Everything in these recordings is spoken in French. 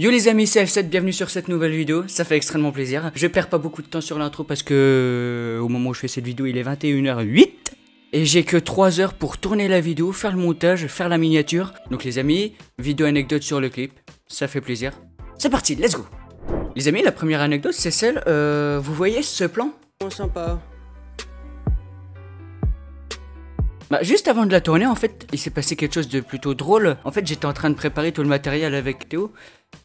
Yo les amis, c'est F7, bienvenue sur cette nouvelle vidéo, ça fait extrêmement plaisir. Je perds pas beaucoup de temps sur l'intro parce que au moment où je fais cette vidéo il est 21h08 et j'ai que 3 heures pour tourner la vidéo, faire le montage, faire la miniature. Donc les amis, vidéo anecdote sur le clip, ça fait plaisir. C'est parti, let's go. Les amis, la première anecdote c'est celle, vous voyez ce plan? Oh, sympa. Bah juste avant de la tourner en fait, il s'est passé quelque chose de plutôt drôle. En fait j'étais en train de préparer tout le matériel avec Théo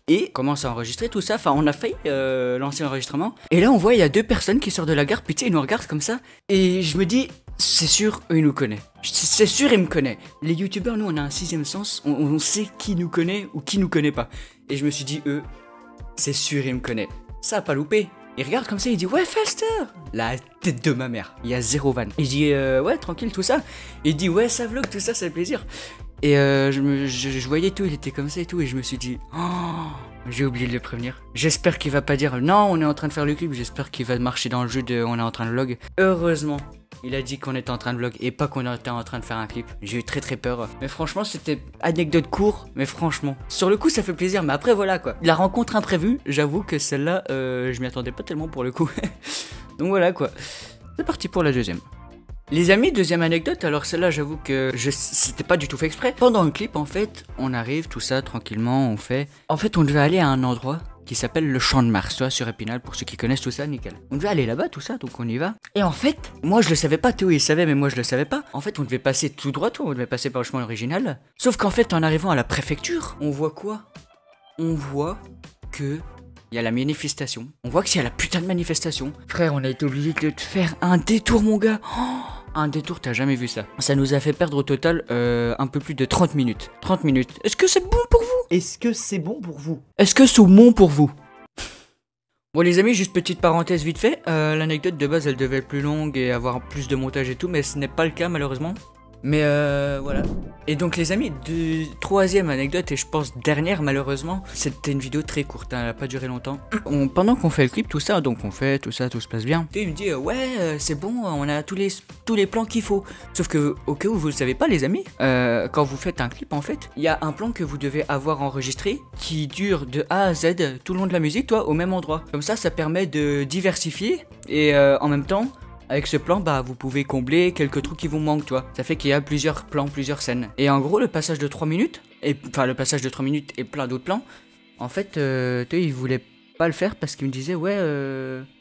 et commence à enregistrer tout ça. Enfin on a failli lancer l'enregistrement. Et là on voit il y a deux personnes qui sortent de la gare, putain ils nous regardent comme ça. Et je me dis, c'est sûr eux ils nous connaissent. C'est sûr ils me connaissent. Les youtubeurs nous on a un sixième sens, on sait qui nous connaît ou qui nous connaît pas. Et je me suis dit eux, c'est sûr ils me connaissent. Ça a pas loupé. Il regarde comme ça, il dit ouais Faster. La tête de ma mère, il y a zéro van. Il dit ouais tranquille tout ça. Il dit ouais ça vlog tout ça, ça fait plaisir. Et je voyais tout, il était comme ça et tout et je me suis dit oh, j'ai oublié de le prévenir. J'espère qu'il va pas dire non on est en train de faire le clip, j'espère qu'il va marcher dans le jeu de on est en train de vlog. Heureusement il a dit qu'on était en train de vlog et pas qu'on était en train de faire un clip. J'ai eu très peur. Mais franchement c'était anecdote court. Mais franchement sur le coup ça fait plaisir. Mais après voilà quoi. La rencontre imprévue. J'avoue que celle-là je m'y attendais pas tellement pour le coup. Donc voilà quoi. C'est parti pour la deuxième. Les amis, deuxième anecdote, alors celle-là j'avoue que c'était pas du tout fait exprès. Pendant le clip en fait, on arrive tout ça tranquillement, on fait... En fait on devait aller à un endroit qui s'appelle le Champ de Mars, tu vois, sur Épinal, pour ceux qui connaissent tout ça, nickel. On devait aller là-bas, tout ça, donc on y va. Et en fait, moi je le savais pas, Théo il savait, mais moi je le savais pas. En fait on devait passer tout droit, on devait passer par le chemin original. Sauf qu'en fait en arrivant à la préfecture, on voit quoi? On voit que... il y a la manifestation. On voit que c'est la putain de manifestation. Frère, on a été obligé de faire un détour, mon gars. Oh, un détour, t'as jamais vu ça. Ça nous a fait perdre au total un peu plus de 30 minutes. 30 minutes. Est-ce que c'est bon pour vous? Est-ce que c'est bon pour vous? Est-ce que c'est bon pour vous? Bon les amis, juste petite parenthèse vite fait. L'anecdote de base, elle devait être plus longue et avoir plus de montage et tout, mais ce n'est pas le cas malheureusement. Mais voilà. Et donc les amis, troisième anecdote et je pense dernière malheureusement, c'était une vidéo très courte, hein, elle a pas duré longtemps. Pendant qu'on fait le clip, tout ça, donc on fait tout ça, tout se passe bien. Et il me dit ouais c'est bon, on a tous les plans qu'il faut. Sauf que au cas où vous le savez pas les amis, quand vous faites un clip en fait, il y a un plan que vous devez avoir enregistré qui dure de A à Z tout le long de la musique, toi, au même endroit. Comme ça permet de diversifier et en même temps. Avec ce plan, bah vous pouvez combler quelques trucs qui vous manquent, tu vois. Ça fait qu'il y a plusieurs plans, plusieurs scènes. Et en gros, le passage de 3 minutes, et plein d'autres plans, en fait, il voulait pas le faire parce qu'il me disait, ouais,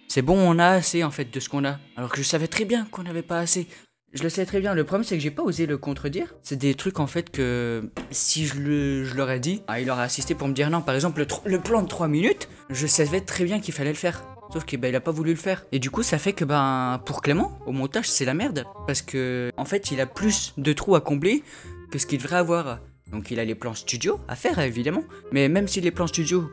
c'est bon, on a assez en fait de ce qu'on a. Alors que je savais très bien qu'on n'avait pas assez. Je le savais très bien, le problème c'est que j'ai pas osé le contredire. C'est des trucs en fait que si je leur ai dit, il aurait assisté pour me dire non. Par exemple, le plan de 3 minutes, je savais très bien qu'il fallait le faire. Sauf que il a pas voulu le faire. Et du coup ça fait que pour Clément, au montage c'est la merde. Parce que en fait il a plus de trous à combler que ce qu'il devrait avoir. Donc il a les plans studio à faire évidemment. Mais même si les plans studio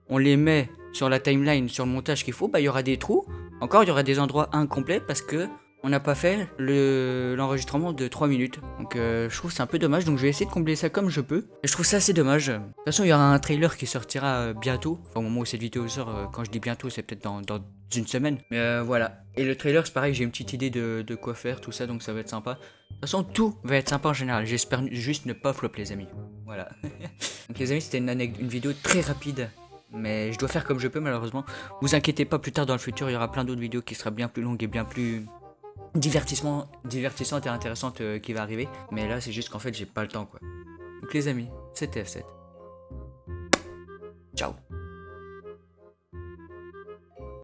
on les met sur la timeline, sur le montage qu'il faut, il y aura des trous. Encore il y aura des endroits incomplets parce que on n'a pas fait l'enregistrement de 3 minutes. Donc je trouve c'est un peu dommage. Donc je vais essayer de combler ça comme je peux. Et je trouve ça assez dommage. De toute façon il y aura un trailer qui sortira bientôt. Enfin au moment où cette vidéo sort, quand je dis bientôt c'est peut-être dans une semaine. Mais voilà. Et le trailer c'est pareil, j'ai une petite idée de quoi faire, tout ça. Donc ça va être sympa. De toute façon tout va être sympa en général. J'espère juste ne pas flop les amis. Voilà. Donc les amis c'était une vidéo très rapide. Mais je dois faire comme je peux malheureusement. Vous inquiétez pas, plus tard dans le futur il y aura plein d'autres vidéos qui sera bien plus longues et bien plus... divertissante et intéressante qui va arriver. Mais là c'est juste qu'en fait j'ai pas le temps quoi. Donc les amis, c'était F7. Ciao.